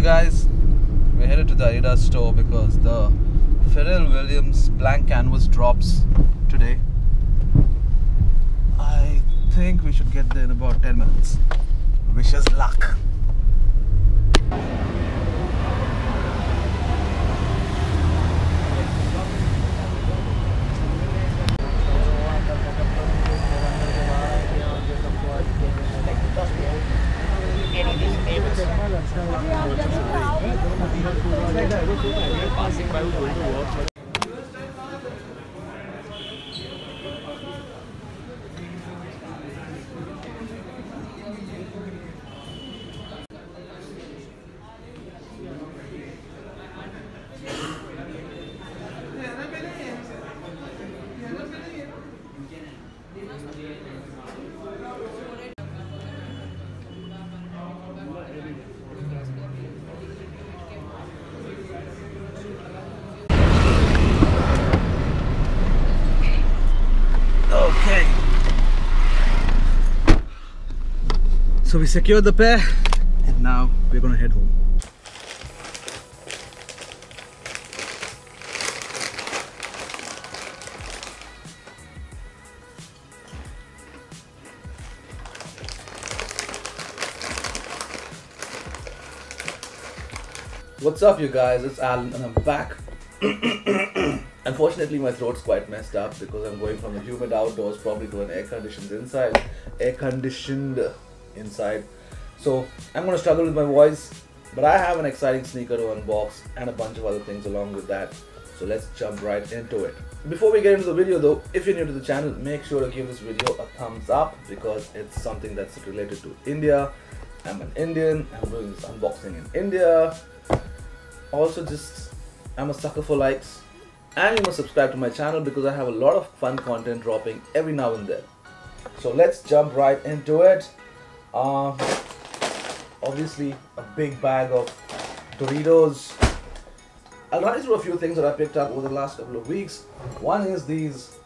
guys, we're headed to the Adidas store because the Pharrell Williams blank canvas drops today. I think we should get there in about 10 minutes. Wish us luck. Okay, so we secured the pair and now we're gonna head home. What's up you guys, it's Alan and I'm back. Unfortunately my throat's quite messed up because I'm going from the humid outdoors probably to an air-conditioned inside. So I'm going to struggle with my voice, but I have an exciting sneaker to unbox and a bunch of other things along with that. So let's jump right into it. Before we get into the video though, if you're new to the channel, make sure to give this video a thumbs up because it's something that's related to India. I'm an Indian, I'm doing this unboxing in India. Also I'm a sucker for likes. And you must subscribe to my channel because I have a lot of fun content dropping every now and then. So let's jump right into it. Obviously a big bag of Doritos. I'll run you through a few things that I picked up over the last couple of weeks. One is these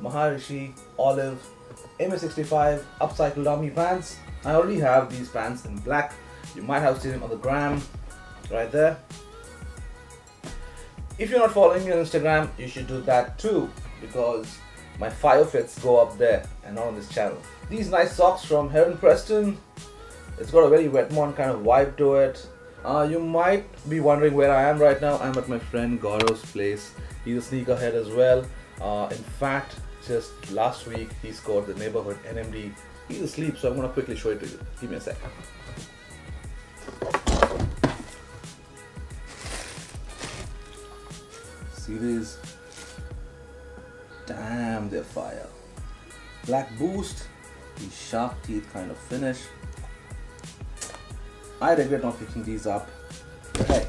Maharishi Olive MA65 upcycled army pants. I already have these pants in black. You might have seen them on the gram right there. If you're not following me on Instagram, you should do that too because my fire fits go up there and not on this channel. These nice socks from Heron Preston. It's got a very Wetmon kind of vibe to it. You might be wondering where I am right now. I'm at my friend Gaurav's place. He's a sneakerhead as well. In fact, just last week he scored the neighborhood NMD. He's asleep, so I'm going to quickly show it to you. Give me a sec. See these? Damn, they're fire. Black boost, these sharp teeth kind of finish. I regret not picking these up. But hey,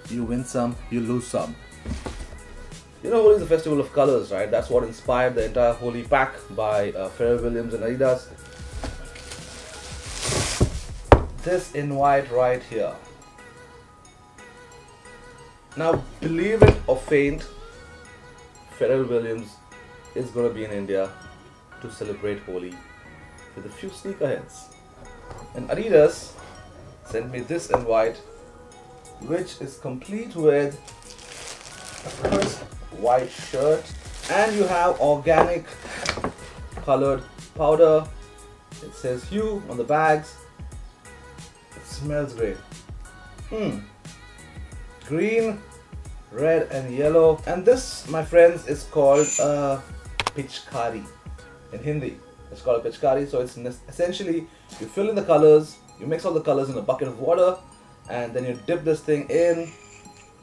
you win some, you lose some. You know Holi is a festival of colors, right? That's what inspired the entire Holi pack by Pharrell Williams and adidas. This in white right here. Now, believe it or feign, Pharrell Williams is going to be in India to celebrate Holi with a few sneakerheads. And Adidas sent me this in white, which is complete with a crisp white shirt. And you have organic colored powder. It says Hu on the bags. It smells great. Green, red and yellow, and this, my friends, is called a pichkari in Hindi. It's called a pichkari. So it's essentially you fill in the colors, you mix all the colors in a bucket of water, and then you dip this thing in,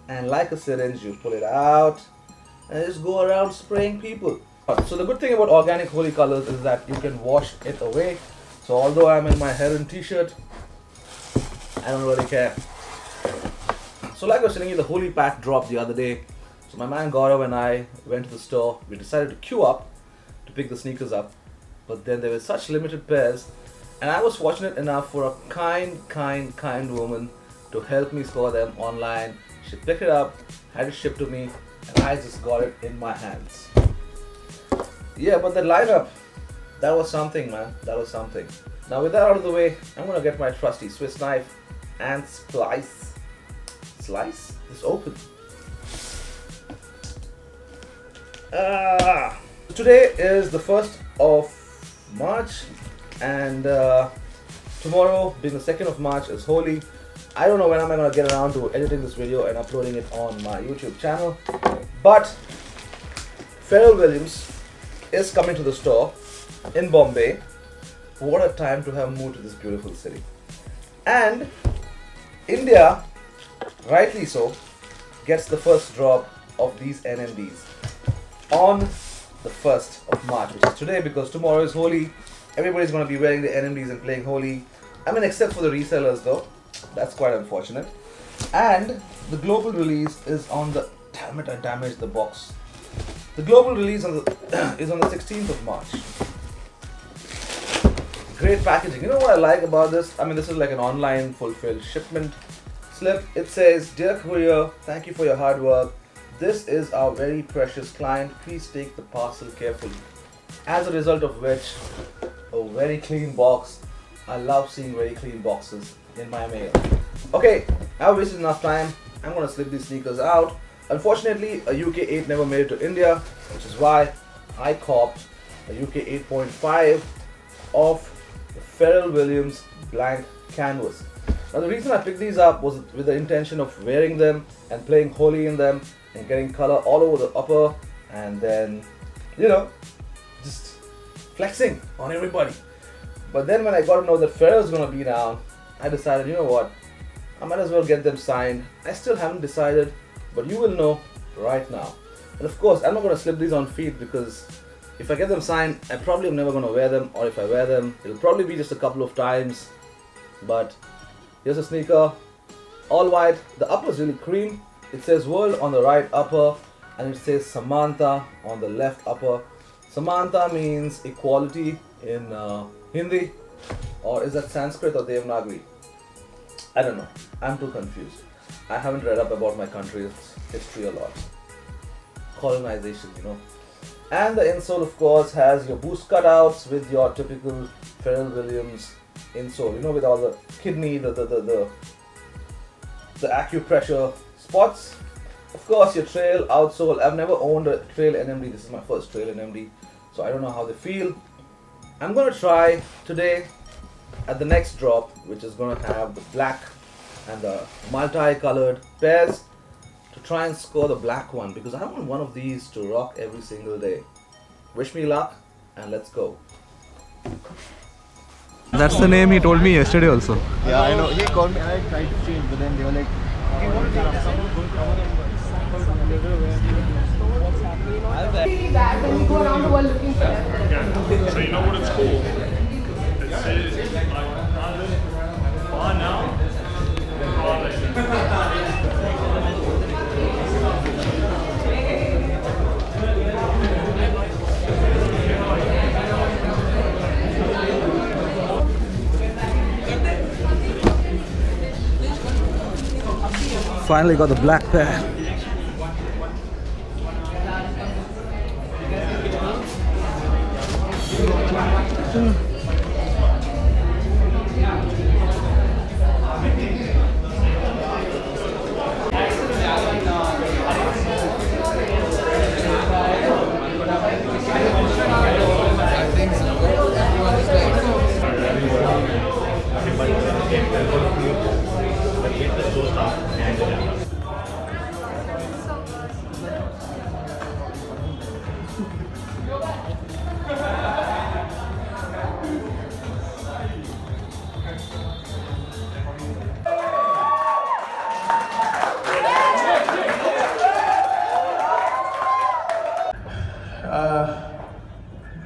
and like a syringe you pull it out and just go around spraying people. So the good thing about organic Holi colors is that you can wash it away. So although I'm in my Heron t-shirt, I don't really care. So like I was telling you, the Holi pack dropped the other day. So my man Gaurav and I went to the store. We decided to queue up to pick the sneakers up. But then there were such limited pairs. And I was fortunate enough for a kind woman to help me score them online. She picked it up, had it shipped to me, and I just got it in my hands. Yeah, but the lineup, that was something, man. That was something. Now with that out of the way, I'm gonna get my trusty Swiss knife and slice. Slice? It's open. Today is the 1st of March, and tomorrow, being the 2nd of March, is Holi. I don't know when I'm going to get around to editing this video and uploading it on my YouTube channel, but Pharrell Williams is coming to the store in Bombay. What a time to have moved to this beautiful city. And India, rightly so, gets the first drop of these NMDs on the 1st of March, which is today, because tomorrow is Holi. Everybody's going to be wearing the NMDs and playing Holi. I mean, except for the resellers though. That's quite unfortunate. And the global release is on the... Damn it, I damaged the box. The global release on the is on the 16th of March. Great packaging. You know what I like about this? I mean, this is like an online fulfilled shipment slip. It says, "Dear courier, thank you for your hard work. This is our very precious client. Please take the parcel carefully." As a result of which, a very clean box. I love seeing very clean boxes in my mail. Okay, I've wasted enough time. I'm gonna slip these sneakers out. Unfortunately, a UK 8 never made it to India, which is why I copped a UK 8.5 of the Pharrell Williams blank canvas. Now the reason I picked these up was with the intention of wearing them and playing Holi in them and getting color all over the upper, and then, you know, just flexing on everybody. But then when I got to know that Pharrell's gonna be down, I decided, you know what, I might as well get them signed. I still haven't decided, but you will know right now. And of course, I'm not gonna slip these on feet, because if I get them signed, I probably am never gonna wear them, or if I wear them, it'll probably be just a couple of times. But here's a sneaker, all white. The upper is really cream. It says world on the right upper, and it says Samanta on the left upper. Samanta means equality in Hindi, or is that Sanskrit or Devanagari? I don't know. I'm too confused. I haven't read up about my country's history a lot. Colonization, you know. And the insole, of course, has your boost cutouts with your typical Pharrell Williams insole. You know, with all the kidney, the acupressure spots. Of course, your trail outsole. I've never owned a trail NMD. This is my first trail NMD, so I don't know how they feel. I'm gonna try today at the next drop, which is gonna have the black and the multi-colored pairs, to try and score the black one, because I want one of these to rock every single day. Wish me luck, and let's go. That's the name he told me yesterday also. Yeah, I know. He called me. I tried to change, but then they were like, that when you go around the world looking for that. Yeah. So you know what it's called? It says like buy now. Finally got the black pair.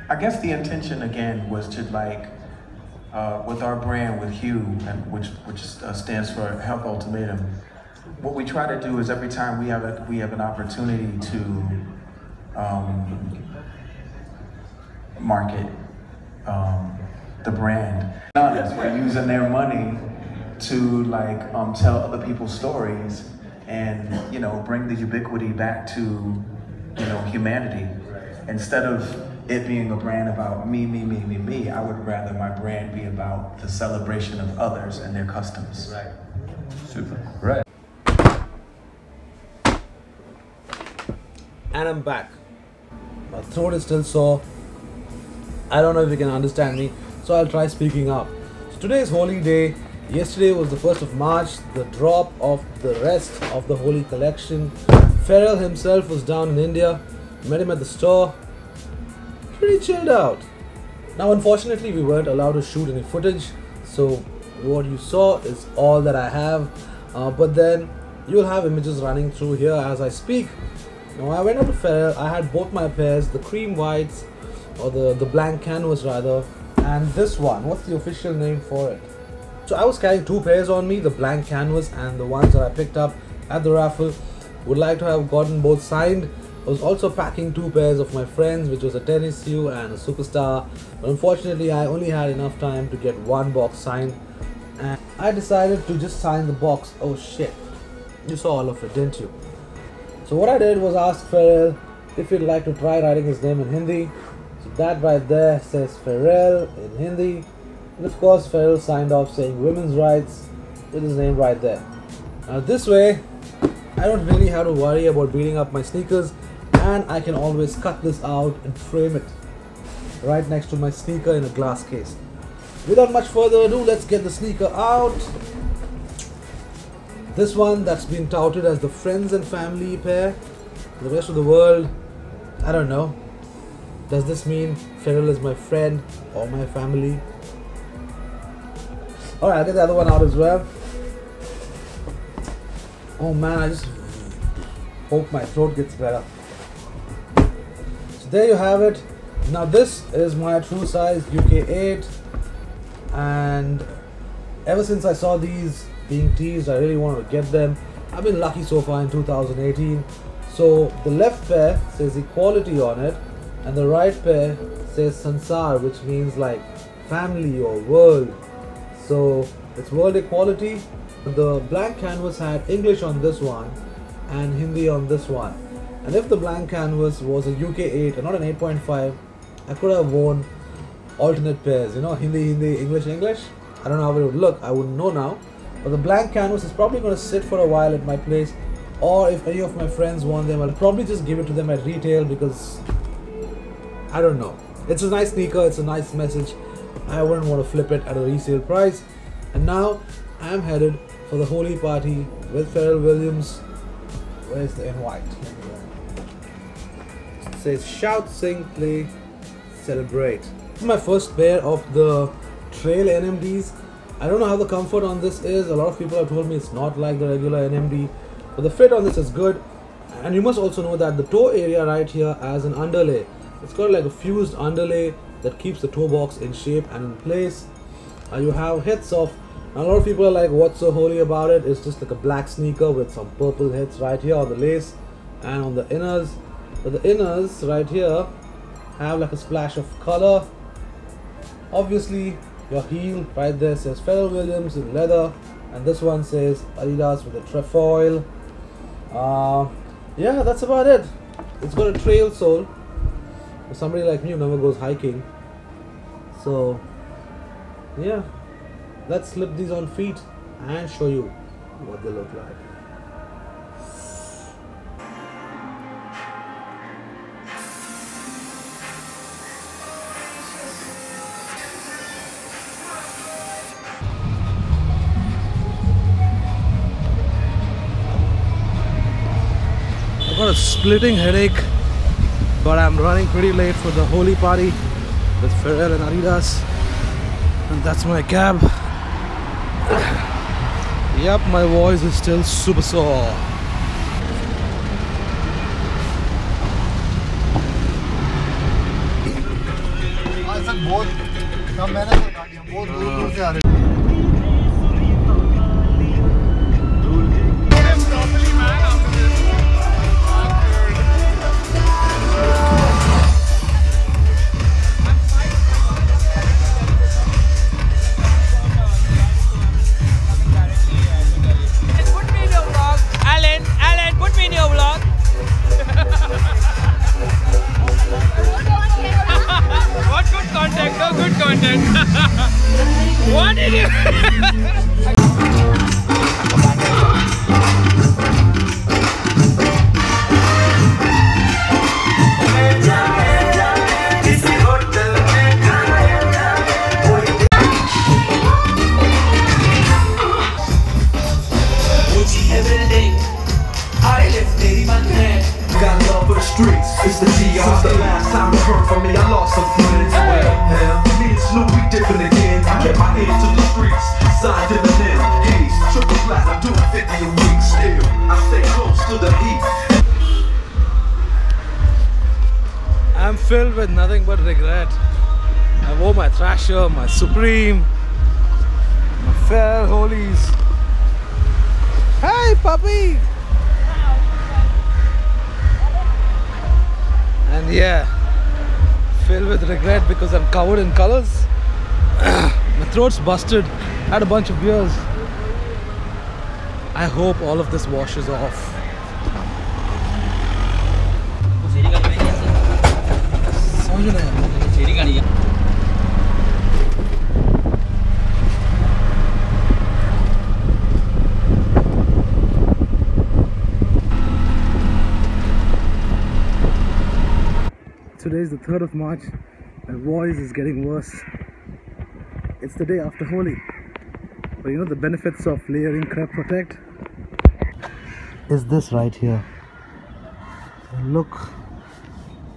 I guess the intention again was to like, with our brand, with Hu, which stands for Health Ultimatum. What we try to do is every time we have an opportunity to market the brand, we're using their money to like tell other people's stories and bring the ubiquity back to humanity. Instead of it being a brand about me, I would rather my brand be about the celebration of others and their customs. right. Super. Right. And I'm back. My throat is still sore. I don't know if you can understand me, so I'll try speaking up. So today is Holi Day. Yesterday was the 1st of March, the drop of the rest of the Holi collection. Pharrell himself was down in India. Met him at the store. Pretty chilled out. Now unfortunately we weren't allowed to shoot any footage, so what you saw is all that I have. But then you'll have images running through here as I speak. Now I went up to Pharrell. I had both my pairs, the cream whites, or the blank canvas rather, and this one. What's the official name for it? So I was carrying two pairs on me, the blank canvas and the ones that I picked up at the raffle. Would like to have gotten both signed. I was also packing two pairs of my friends, which was a N.E.R.D and a Superstar, but unfortunately I only had enough time to get one box signed, and I decided to just sign the box. Oh shit, you saw all of it, didn't you? So what I did was ask Pharrell if he'd like to try writing his name in Hindi. So that right there says Pharrell in Hindi, and of course Pharrell signed off saying women's rights with his name right there. Now this way I don't really have to worry about beating up my sneakers, and I can always cut this out and frame it right next to my sneaker in a glass case. Without much further ado, let's get the sneaker out. This one that's been touted as the friends and family pair. The rest of the world, I don't know. Does this mean Pharrell is my friend or my family? Alright, I'll get the other one out as well. Oh man, I just hope my throat gets better. So there you have it. Now this is my true size UK 8, and ever since I saw these being teased, I really wanted to get them. I've been lucky so far in 2018. So the left pair says equality on it, and the right pair says Sansar, which means like family or world. So it's world equality. The blank canvas had English on this one and Hindi on this one, and if the blank canvas was a UK 8 and not an 8.5, I could have worn alternate pairs, you know, Hindi, English. I don't know how it would look, I wouldn't know now, but the blank canvas is probably going to sit for a while at my place, or if any of my friends want them, I'll probably just give it to them at retail, because I don't know, it's a nice sneaker, it's a nice message. I wouldn't want to flip it at a resale price. And now I'm headed for the Holi Party with Pharrell Williams. Where's the invite? It says shout, sing, play, celebrate. This is my first pair of the trail NMDs. I don't know how the comfort on this is. A lot of people have told me it's not like the regular NMD, but the fit on this is good. And you must also know that the toe area right here has an underlay. It's got like a fused underlay that keeps the toe box in shape and in place. You have hits of, a lot of people are like, what's so holy about it? It's just like a black sneaker with some purple hits right here on the lace and on the inners. But the inners right here have like a splash of color. Obviously your heel right there says Pharrell Williams in leather, and this one says Adidas with a trefoil. Yeah, that's about it. It's got a trail sole for somebody like me who never goes hiking. So yeah, let's slip these on feet and show you what they look like. I've got a splitting headache, but I'm running pretty late for the Holi Party with Pharrell and Adidas, and that's my cab. Yep, my voice is still super sore. What did you? streets. It's the DR. Since the last time you heard from me, I lost some friends. Well, hell, me and Snoop, we dipping again. I kept my ear to the streets. Signed in the N.E.R.D. He's triple platinum, doing 50 a week. Still, I stay close to the heat. I'm filled with nothing but regret. I wore my Thrasher, my Supreme, my Pharrell Holis. Hey puppy! And yeah, filled with regret because I'm covered in colors. My throat's busted. Had a bunch of beers. I hope all of this washes off. Today is the 3rd of March. My voice is getting worse. It's the day after Holi. But you know the benefits of layering Crep Protect? Is this right here. They look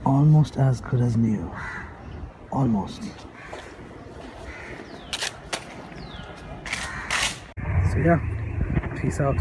almost as good as new. Almost. So yeah, peace out.